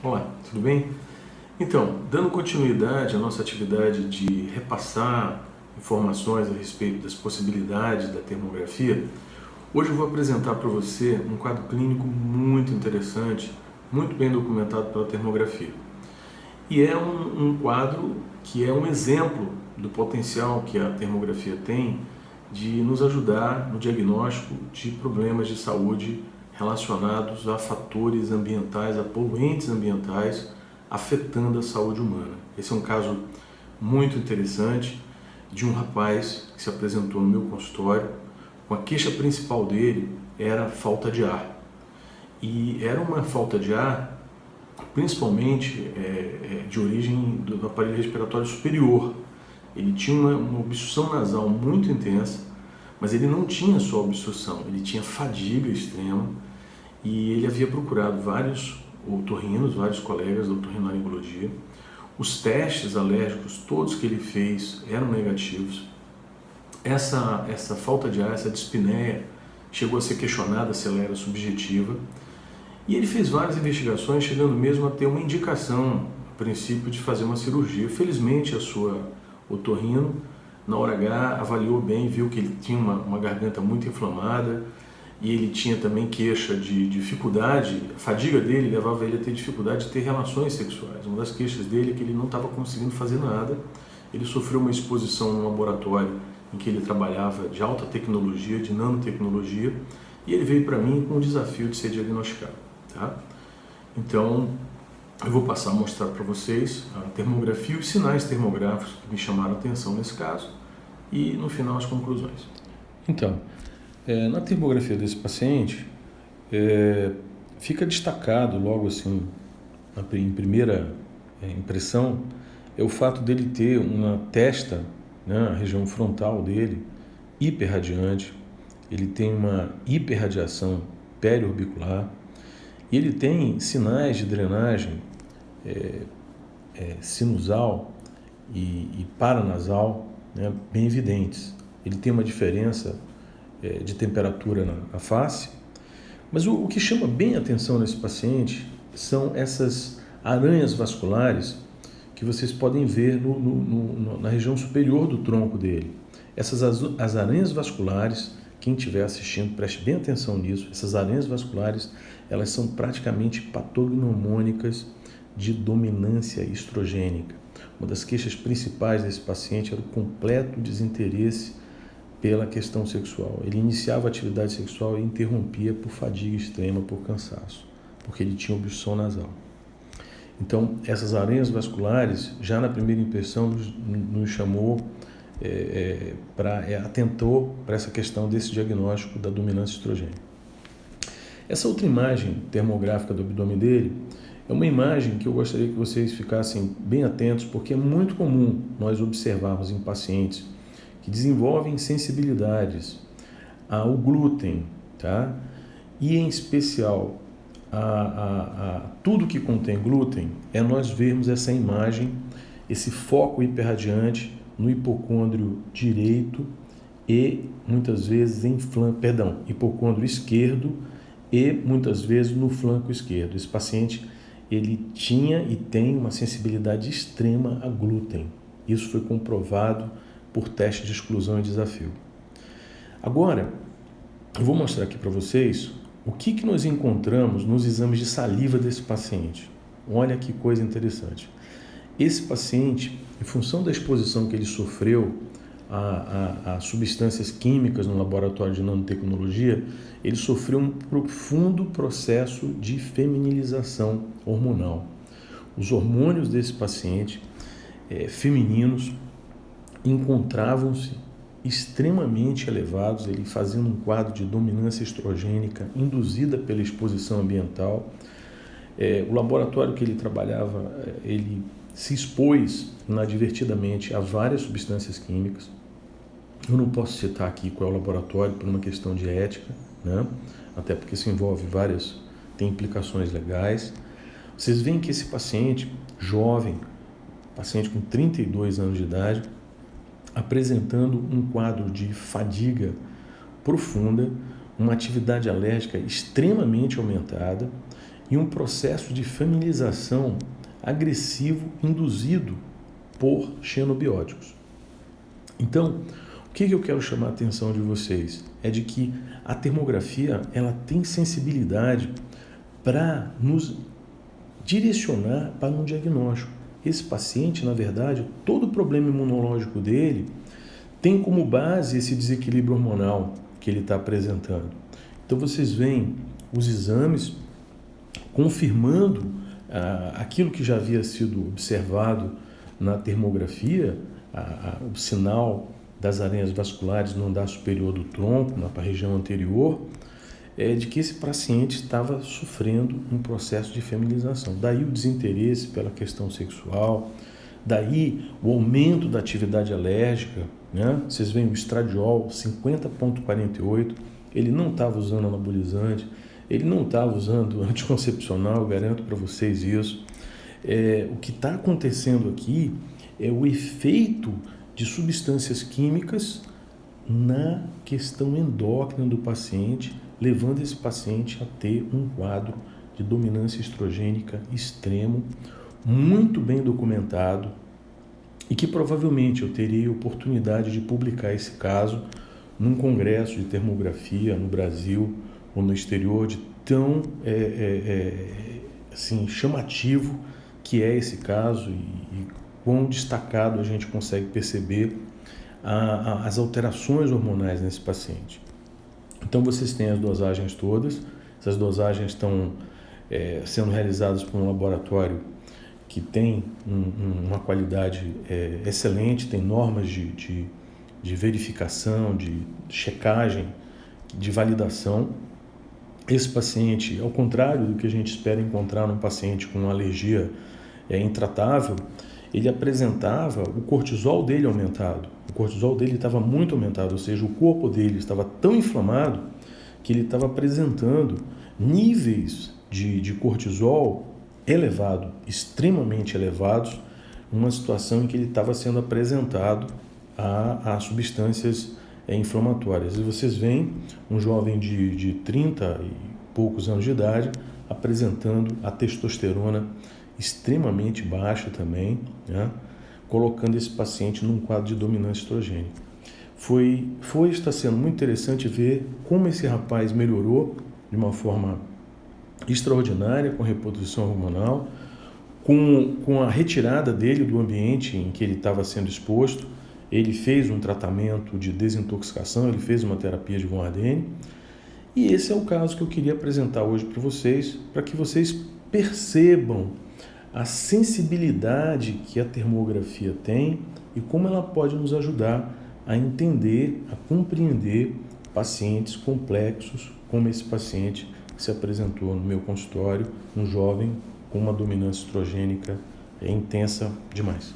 Olá, tudo bem? Então, dando continuidade à nossa atividade de repassar informações a respeito das possibilidades da termografia, hoje eu vou apresentar para você um quadro clínico muito interessante, muito bem documentado pela termografia. E é um quadro que é um exemplo do potencial que a termografia tem de nos ajudar no diagnóstico de problemas de saúde relacionados a fatores ambientais, a poluentes ambientais afetando a saúde humana. Esse é um caso muito interessante de um rapaz que se apresentou no meu consultório. A queixa principal dele era falta de ar. E era uma falta de ar principalmente de origem do aparelho respiratório superior. Ele tinha uma obstrução nasal muito intensa, mas ele não tinha só obstrução, ele tinha fadiga extrema e ele havia procurado vários otorrinos, vários colegas da otorrinolaringologia. Os testes alérgicos, todos que ele fez, eram negativos. Essa falta de ar, essa dispneia, chegou a ser questionada se ela era subjetiva. E ele fez várias investigações, chegando mesmo a ter uma indicação, a princípio, de fazer uma cirurgia. Felizmente, a sua otorrino, na hora H, avaliou bem, viu que ele tinha uma garganta muito inflamada e ele tinha também queixa de dificuldade, a fadiga dele levava ele a ter dificuldade de ter relações sexuais. Uma das queixas dele é que ele não estava conseguindo fazer nada. Ele sofreu uma exposição no laboratório em que ele trabalhava de alta tecnologia, de nanotecnologia, e ele veio para mim com o desafio de ser diagnosticado. Tá? Então, eu vou passar a mostrar para vocês a termografia e os sinais termográficos que me chamaram a atenção nesse caso e, no final, as conclusões. Então, na termografia desse paciente, fica destacado logo assim, em primeira impressão, é o fato dele ter uma testa, né, a região frontal dele, hiperradiante, ele tem uma hiperradiação periorbicular, e ele tem sinais de drenagem sinusal e paranasal, né, bem evidentes. Ele tem uma diferença de temperatura na face, mas o que chama bem a atenção nesse paciente são essas aranhas vasculares que vocês podem ver na região superior do tronco dele. As aranhas vasculares, quem estiver assistindo, preste bem atenção nisso, essas aranhas vasculares, elas são praticamente patognomônicas de dominância estrogênica. Uma das queixas principais desse paciente era o completo desinteresse pela questão sexual. Ele iniciava a atividade sexual e interrompia por fadiga extrema, por cansaço, porque ele tinha obstrução nasal. Então, essas aranhas vasculares, já na primeira impressão, nos chamou, atentou para essa questão desse diagnóstico da dominância estrogênica. Essa outra imagem termográfica do abdômen dele é uma imagem que eu gostaria que vocês ficassem bem atentos, porque é muito comum nós observarmos em pacientes que desenvolvem sensibilidades ao glúten, tá? E em especial a tudo que contém glúten, nós vermos essa imagem, esse foco hiperradiante no hipocôndrio direito e muitas vezes hipocôndrio esquerdo e muitas vezes no flanco esquerdo. Esse paciente, ele tinha e tem uma sensibilidade extrema a glúten. Isso foi comprovado por teste de exclusão e desafio. Agora, eu vou mostrar aqui para vocês o que nós encontramos nos exames de saliva desse paciente. Olha que coisa interessante. Esse paciente, em função da exposição que ele sofreu a substâncias químicas no laboratório de nanotecnologia, ele sofreu um profundo processo de feminilização hormonal. Os hormônios desse paciente, femininos, encontravam-se extremamente elevados, ele fazendo um quadro de dominância estrogênica induzida pela exposição ambiental. O laboratório que ele trabalhava, ele se expôs inadvertidamente a várias substâncias químicas. Eu não posso citar aqui qual é o laboratório por uma questão de ética, né? Até porque isso envolve tem implicações legais. Vocês veem que esse paciente jovem, paciente com 32 anos de idade, apresentando um quadro de fadiga profunda, uma atividade alérgica extremamente aumentada e um processo de feminização agressivo induzido por xenobióticos. Então, o que eu quero chamar a atenção de vocês é de que a termografia ela tem sensibilidade para nos direcionar para um diagnóstico. Esse paciente, na verdade, todo o problema imunológico dele tem como base esse desequilíbrio hormonal que ele está apresentando. Então vocês veem os exames confirmando aquilo que já havia sido observado na termografia, o sinal das areias vasculares no andar superior do tronco, na região anterior, de que esse paciente estava sofrendo um processo de feminização. Daí o desinteresse pela questão sexual, daí o aumento da atividade alérgica, né? Vocês veem o estradiol 50,48, ele não estava usando anabolizante, ele não estava usando anticoncepcional, eu garanto para vocês isso. O que está acontecendo aqui é o efeito de substâncias químicas na questão endócrina do paciente, levando esse paciente a ter um quadro de dominância estrogênica extremo, muito bem documentado, e que provavelmente eu teria oportunidade de publicar esse caso num congresso de termografia no Brasil ou no exterior, de tão assim, chamativo que é esse caso e quão destacado a gente consegue perceber as alterações hormonais nesse paciente. Então vocês têm as dosagens todas, essas dosagens estão sendo realizadas por um laboratório que tem uma qualidade excelente, tem normas de verificação, de checagem, de validação. Esse paciente, ao contrário do que a gente espera encontrar num paciente com uma alergia intratável, ele apresentava o cortisol dele aumentado. O cortisol dele estava muito aumentado, ou seja, o corpo dele estava tão inflamado que ele estava apresentando níveis de cortisol elevado, extremamente elevados, uma situação em que ele estava sendo apresentado a substâncias inflamatórias. E vocês veem um jovem de 30 e poucos anos de idade apresentando a testosterona extremamente baixa também, né? Colocando esse paciente num quadro de dominância estrogênica. Está sendo muito interessante ver como esse rapaz melhorou de uma forma extraordinária com a reposição hormonal, com a retirada dele do ambiente em que ele estava sendo exposto. Ele fez um tratamento de desintoxicação, ele fez uma terapia de Von Ardenne, e esse é o caso que eu queria apresentar hoje para que vocês percebam a sensibilidade que a termografia tem e como ela pode nos ajudar a entender, a compreender pacientes complexos, como esse paciente que se apresentou no meu consultório, um jovem com uma dominância estrogênica intensa demais.